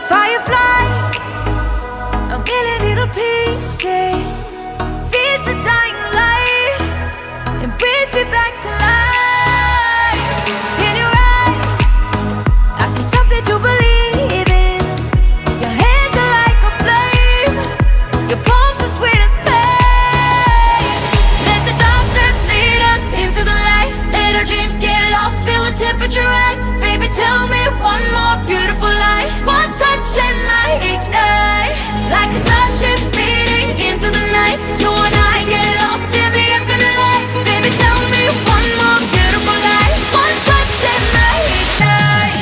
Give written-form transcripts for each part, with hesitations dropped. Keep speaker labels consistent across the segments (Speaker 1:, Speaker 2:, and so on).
Speaker 1: Fireflies, a million little pieces, feeds the dying light and brings me back to life. In your eyes, I see something to believe in. Your hands are like a flame, your palms are sweet as pain. Let the darkness lead us into the light. Let our dreams get lost, feel the temperature rise. Baby, tell me one more beautiful lie. One touch and I ignite, like a starship speeding into the night. You and I get lost in the infinite light. Baby, tell me one more beautiful lie. One touch and I ignite.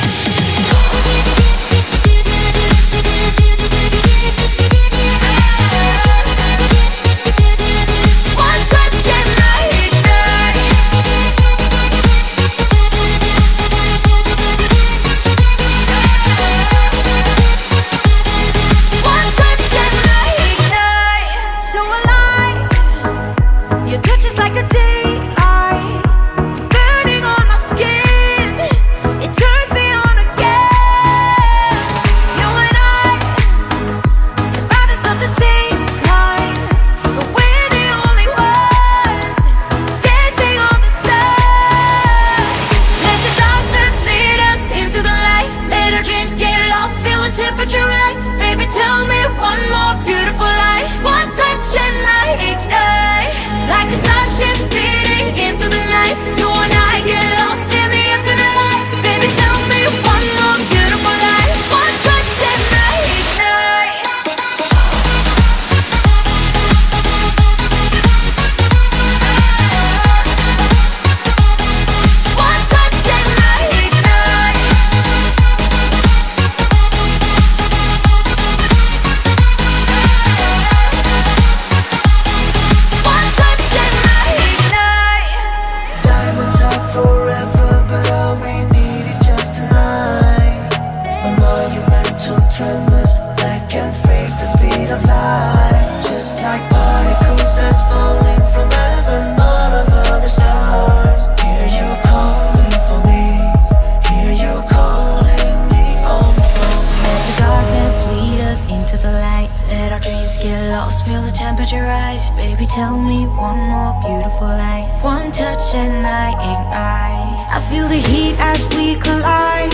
Speaker 1: One touch and I ignite. One touch and I ignite. So alive, your touch is like a daylight, burning on my skin. It turns me on again. You and I, survivors of the same kind, but we're the only ones dancing on the sun. Let the darkness lead us into the light. Let our dreams get lost, feel the temperature rise. Baby, tell me one more beautiful lie. One touch and I ignite, like a starship speeding into the night. You and I get lost in the infinite light. Baby, tell me one more beautiful lie. One touch and I ignite. One touch and I ignite. One touch and I ignite.
Speaker 2: Diamonds are forever, but all we need is just tonight. A monumental tremors that can freeze the speed of light. Just like particles that's falling from heaven, all over the stars. Hear you calling for me, hear you calling me home from
Speaker 1: Let the darkness lead us into the light. Let our dreams get lost, feel the temperature rise. Baby, tell me one more beautiful lie. One touch and I ignite. I feel the heat as we collide.